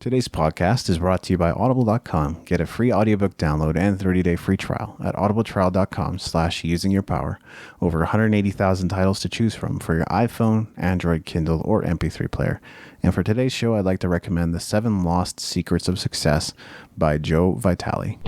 Today's podcast is brought to you by Audible.com. Get a free audiobook download and 30-day free trial at audibletrial.com/usingyourpower. Over 180,000 titles to choose from for your iPhone, Android, Kindle, or MP3 player. And for today's show, I'd like to recommend The 7 Lost Secrets of Success by Joe Vitale.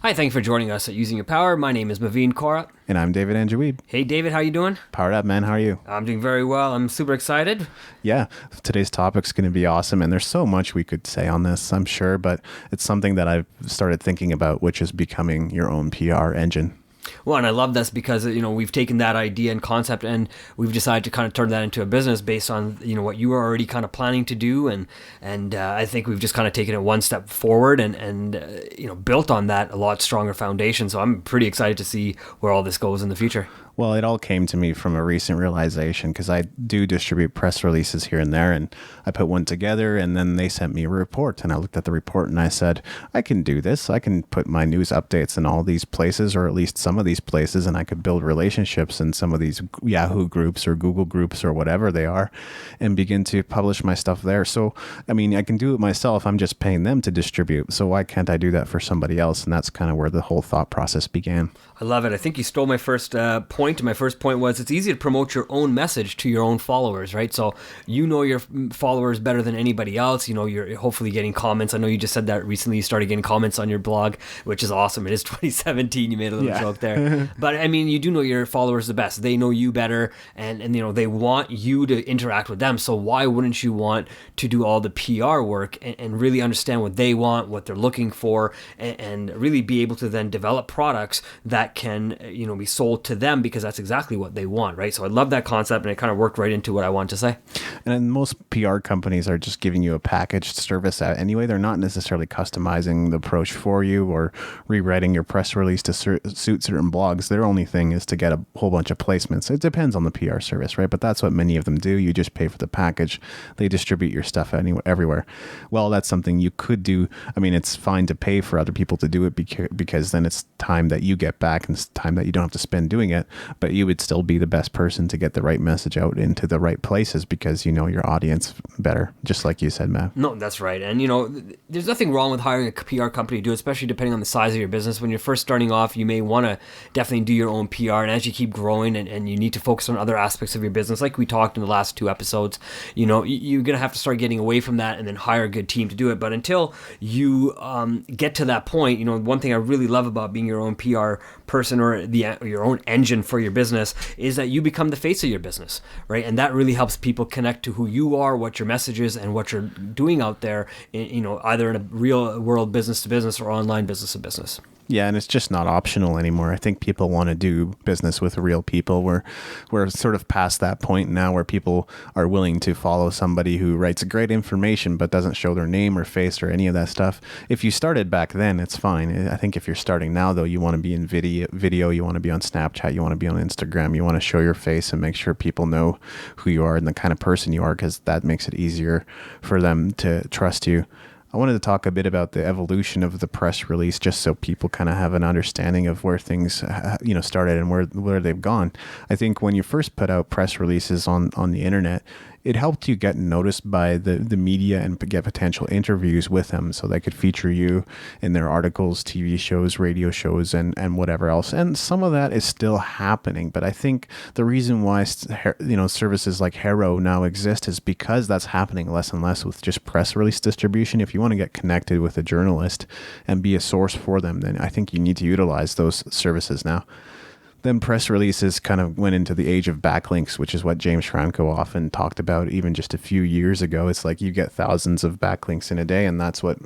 Hi, thank you for joining us at Using Your Power. My name is Maveen, Kaura. And I'm David and Wiebe. Hey, David, how you doing? Powered up, man. How are you? I'm doing very well. I'm super excited. Yeah, today's topic's going to be awesome. And there's so much we could say on this, I'm sure. But it's something that I've started thinking about, which is becoming your own PR engine. Well, and I love this because, we've taken that idea and concept and we've decided to kind of turn that into a business based on, what you were already kind of planning to do. And I think we've just kind of taken it one step forward and built on that a lot stronger foundation. So I'm pretty excited to see where all this goes in the future. Well, it all came to me from a recent realization because I do distribute press releases here and there, and I put one together and then they sent me a report and I looked at the report and I said, I can do this. I can put my news updates in all these places, or at least some of these places, and I could build relationships in some of these Yahoo groups or Google groups or whatever they are and begin to publish my stuff there. So, I can do it myself. I'm just paying them to distribute. So why can't I do that for somebody else? And that's kind of where the whole thought process began. I love it. I think you stole my first point. My first point was it's easy to promote your own message to your own followers, right? So your followers better than anybody else. You're hopefully getting comments. I know you just said that recently you started getting comments on your blog, which is awesome. It is 2017. You made a little joke there. But you do know your followers the best. They know you better and they want you to interact with them. So why wouldn't you want to do all the PR work and really understand what they want, what they're looking for, and really be able to then develop products that can, be sold to them because that's exactly what they want, right? So I love that concept and it kind of worked right into what I wanted to say. And most PR companies are just giving you a packaged service anyway. They're not necessarily customizing the approach for you or rewriting your press release to suit certain blogs. Their only thing is to get a whole bunch of placements. It depends on the PR service, right? But that's what many of them do. You just pay for the package. They distribute your stuff everywhere. Well, that's something you could do. It's fine to pay for other people to do it because then it's time that you get back and it's time that you don't have to spend doing it. But you would still be the best person to get the right message out into the right places because you know your audience better, just like you said, Matt. No, that's right. And, there's nothing wrong with hiring a PR company to do it, especially depending on the size of your business. When you're first starting off, you may want to definitely do your own PR. And as you keep growing and you need to focus on other aspects of your business, like we talked in the last 2 episodes, you're going to have to start getting away from that and then hire a good team to do it. But until you get to that point, one thing I really love about being your own PR person or your own engine for your business is that you become the face of your business, right? And that really helps people connect to who you are, what your message is, and what you're doing out there, either in a real world business to business or online business to business. Yeah, and it's just not optional anymore. I think people want to do business with real people. We're sort of past that point now where people are willing to follow somebody who writes great information but doesn't show their name or face or any of that stuff. If you started back then, it's fine. I think if you're starting now, though, you want to be in video, you want to be on Snapchat, you want to be on Instagram, you want to show your face and make sure people know who you are and the kind of person you are, because that makes it easier for them to trust you. I wanted to talk a bit about the evolution of the press release, just so people kind of have an understanding of where things, started and where they've gone. I think when you first put out press releases on the internet, it helped you get noticed by the media and get potential interviews with them so they could feature you in their articles, TV shows, radio shows, and whatever else. And some of that is still happening. But I think the reason why, services like Hero now exist is because that's happening less and less with just press release distribution. If you want to get connected with a journalist and be a source for them, then I think you need to utilize those services now. Then press releases kind of went into the age of backlinks, which is what James Franco often talked about even just a few years ago. It's like you get thousands of backlinks in a day, and that's what,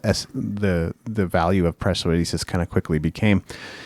as the value of press releases kind of quickly became.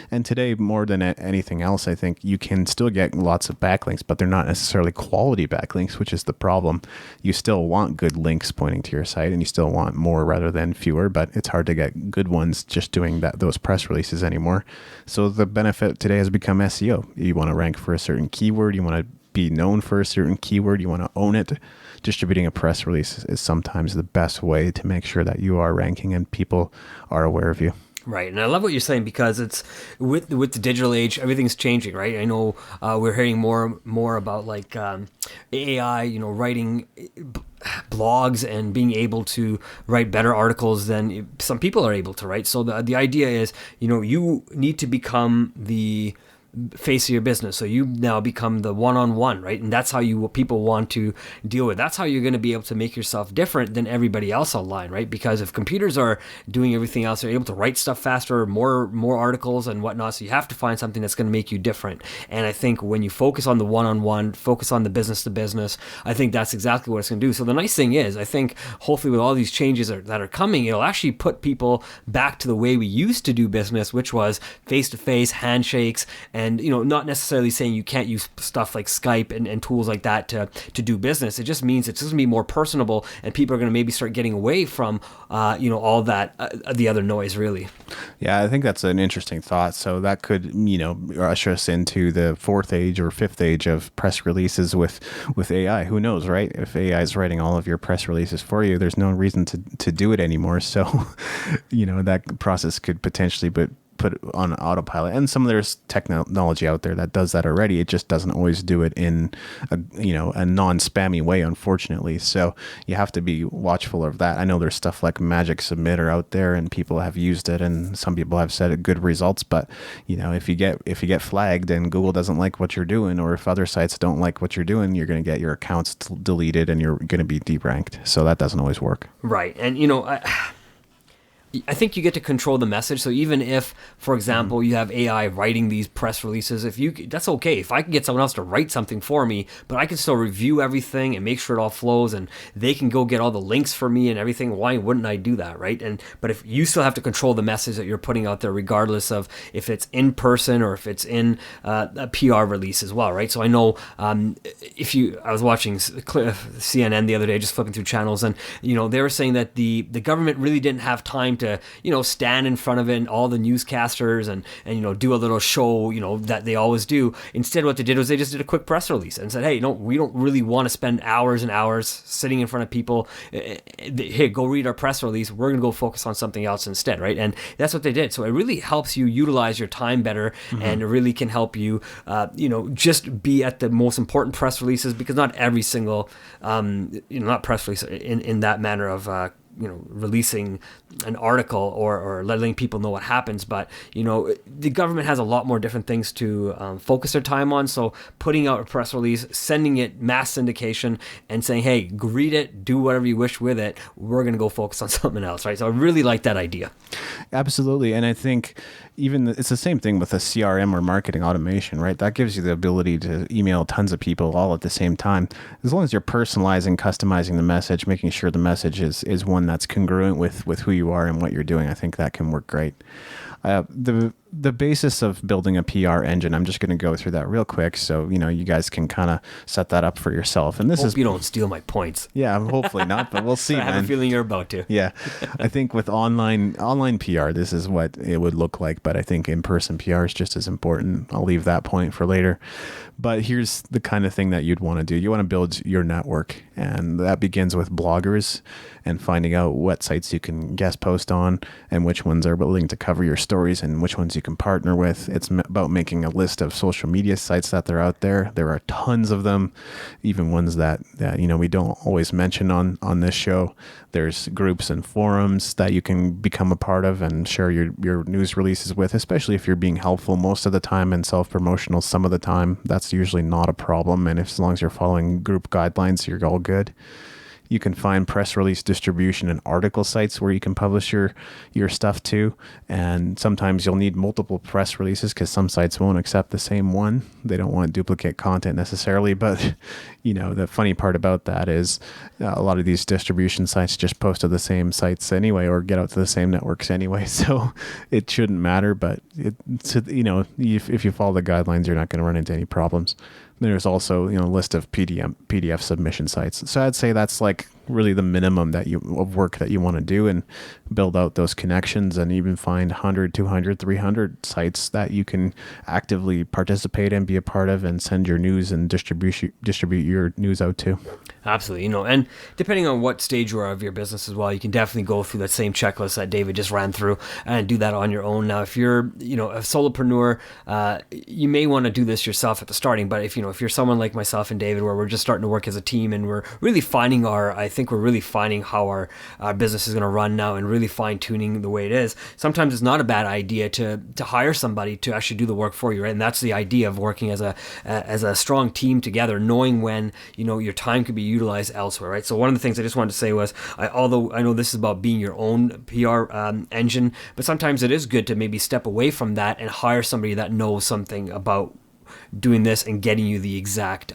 And today, more than anything else, I think you can still get lots of backlinks, but they're not necessarily quality backlinks, which is the problem. You still want good links pointing to your site, and you still want more rather than fewer, but it's hard to get good ones just doing those press releases anymore. So the benefit today has become SEO. You want to rank for a certain keyword, you want to be known for a certain keyword. You want to own it. Distributing a press release is sometimes the best way to make sure that you are ranking and people are aware of you. Right, and I love what you're saying because it's with the digital age, everything's changing, right? I know we're hearing more about like AI, writing blogs and being able to write better articles than some people are able to write. So the idea is, you need to become the face of your business. So you now become the one-on-one, right? And that's how people want to deal with. That's how you're going to be able to make yourself different than everybody else online, right? Because if computers are doing everything else, they're able to write stuff faster, more articles and whatnot. So you have to find something that's going to make you different. And I think when you focus on the one-on-one, focus on the business to business, I think that's exactly what it's going to do. So the nice thing is, I think hopefully with all these changes that are coming, it'll actually put people back to the way we used to do business, which was face-to-face handshakes. And, not necessarily saying you can't use stuff like Skype and tools like that to do business. It just means it's just going to be more personable, and people are going to maybe start getting away from, all that, the other noise, really. Yeah, I think that's an interesting thought. So that could, usher us into the fourth age or fifth age of press releases with AI. Who knows, right? If AI is writing all of your press releases for you, there's no reason to do it anymore. So, that process could potentially put on autopilot. And there's technology out there that does that already. It just doesn't always do it in a non-spammy way, unfortunately. So you have to be watchful of that. I know there's stuff like Magic Submitter out there, and people have used it, and some people have said good results. But if you get flagged and Google doesn't like what you're doing, or if other sites don't like what you're doing, you're going to get your accounts deleted and you're going to be deranked. So that doesn't always work. Right. And I think you get to control the message. So even if, for example, you have AI writing these press releases, that's okay. If I can get someone else to write something for me, but I can still review everything and make sure it all flows, and they can go get all the links for me and everything, why wouldn't I do that, right? But if you still have to control the message that you're putting out there, regardless of if it's in person or if it's in a PR release as well, right? So I know I was watching CNN the other day, just flipping through channels, and they were saying that the government really didn't have time to stand in front of it and all the newscasters and do a little show that they always do. Instead, what they did was they just did a quick press release and said, hey, we don't really want to spend hours and hours sitting in front of people. Hey, go read our press release. We're gonna go focus on something else instead, right? And that's what they did. So it really helps you utilize your time better, and it really can help you just be at the most important press releases, because not every single not press release in that manner of releasing an article or letting people know what happens. But, the government has a lot more different things to focus their time on. So putting out a press release, sending it mass syndication, and saying, hey, read it, do whatever you wish with it. We're going to go focus on something else, right? So I really like that idea. Absolutely. And I think it's the same thing with a CRM or marketing automation, right? That gives you the ability to email tons of people all at the same time. As long as you're personalizing, customizing the message, making sure the message is one that's congruent with who you are and what you're doing, I think that can work great. The basis of building a PR engine, I'm just going to go through that real quick, so you guys can kind of set that up for yourself. And Hope you don't steal my points. Yeah, hopefully not, but we'll see. I have a feeling you're about to. Yeah, I think with online PR, this is what it would look like. But I think in-person PR is just as important. I'll leave that point for later. But here's the kind of thing that you'd want to do. You want to build your network, and that begins with bloggers and finding out what sites you can guest post on and which ones are willing to cover your stories and which ones you can partner with. It's about making a list of social media sites that are out there. There are tons of them, even ones that we don't always mention on this show. There's groups and forums that you can become a part of and share your news releases with, especially if you're being helpful most of the time and self-promotional some of the time. That's usually not a problem, and as long as you're following group guidelines, you're all good. You can find press release distribution and article sites where you can publish your stuff to. And sometimes you'll need multiple press releases because some sites won't accept the same one. They don't want duplicate content necessarily. But, the funny part about that is a lot of these distribution sites just post to the same sites anyway or get out to the same networks anyway. So it shouldn't matter. But, if you follow the guidelines, you're not going to run into any problems. There's also, a list of PDF submission sites. So I'd say that's like really the minimum of work that you want to do, and build out those connections, and even find 100, 200, 300 sites that you can actively participate in, be a part of, and send your news and distribute your news out to. Absolutely. And depending on what stage you are of your business as well, you can definitely go through that same checklist that David just ran through and do that on your own. Now, if you're, a solopreneur, you may want to do this yourself at the starting, but if you're someone like myself and David, where we're just starting to work as a team, and we're really finding how our business is going to run now, and really fine tuning the way it is. Sometimes it's not a bad idea to hire somebody to actually do the work for you, right? And that's the idea of working as a strong team together, knowing when, your time could be utilized elsewhere, right? So one of the things I just wanted to say was, although I know this is about being your own PR engine, but sometimes it is good to maybe step away from that and hire somebody that knows something about doing this and getting you the exact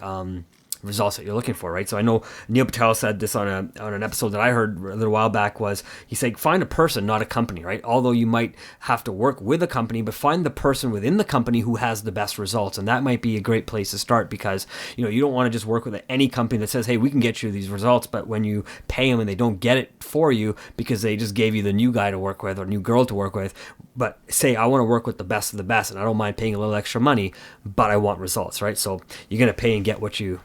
results that you're looking for, right? So I know Neil Patel said this on an episode that I heard a little while back, was he said, find a person, not a company, right? Although you might have to work with a company, but find the person within the company who has the best results. And that might be a great place to start, because, you don't want to just work with any company that says, hey, we can get you these results, but when you pay them and they don't get it for you because they just gave you the new guy to work with or new girl to work with, but say, I want to work with the best of the best, and I don't mind paying a little extra money, but I want results, right? So you're going to pay and get what you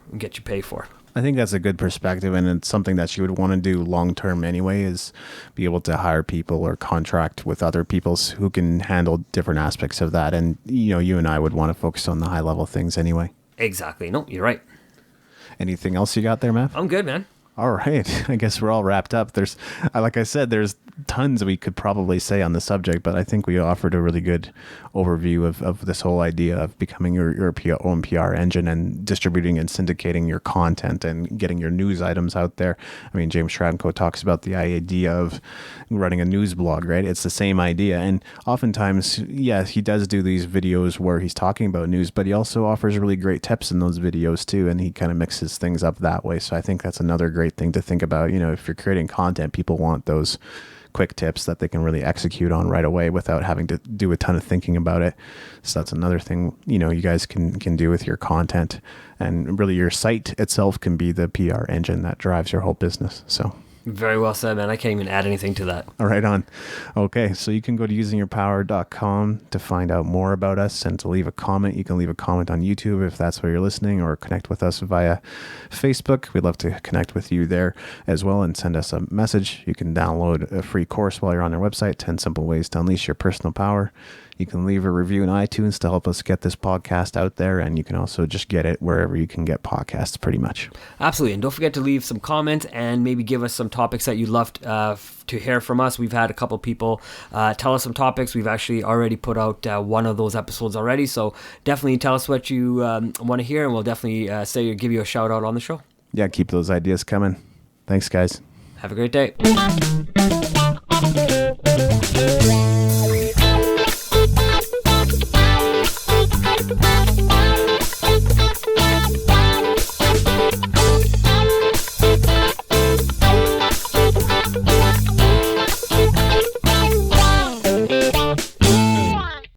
pay for. I think that's a good perspective, and it's something that you would want to do long term anyway, is be able to hire people or contract with other people who can handle different aspects of that. And you and I would want to focus on the high level things anyway. Exactly. No, you're right. Anything else you got there, Matt? I'm good, man. All right. I guess we're all wrapped up. Like I said, there's tons we could probably say on the subject, but I think we offered a really good overview of this whole idea of becoming your own PR engine, and distributing and syndicating your content and getting your news items out there. I mean, James Schramko talks about the idea of running a news blog, right? It's the same idea. And oftentimes, yes, he does do these videos where he's talking about news, but he also offers really great tips in those videos too. And he kind of mixes things up that way. So I think that's another great thing to think about. If you're creating content, people want those quick tips that they can really execute on right away without having to do a ton of thinking about it. So that's another thing, you guys can do with your content, and really your site itself can be the PR engine that drives your whole business. So very well said, man. I can't even add anything to that. All right, on. Okay, so you can go to usingyourpower.com to find out more about us and to leave a comment. You can leave a comment on YouTube if that's where you're listening, or connect with us via Facebook. We'd love to connect with you there as well, and send us a message. You can download a free course while you're on our website, 10 Simple Ways to Unleash Your Personal Power. You can leave a review in iTunes to help us get this podcast out there, and you can also just get it wherever you can get podcasts, pretty much. Absolutely, and don't forget to leave some comments and maybe give us some topics that you'd love to hear from us. We've had a couple people tell us some topics. We've actually already put out one of those episodes already, so definitely tell us what you want to hear, and we'll definitely give you a shout out on the show. Yeah, keep those ideas coming. Thanks, guys. Have a great day.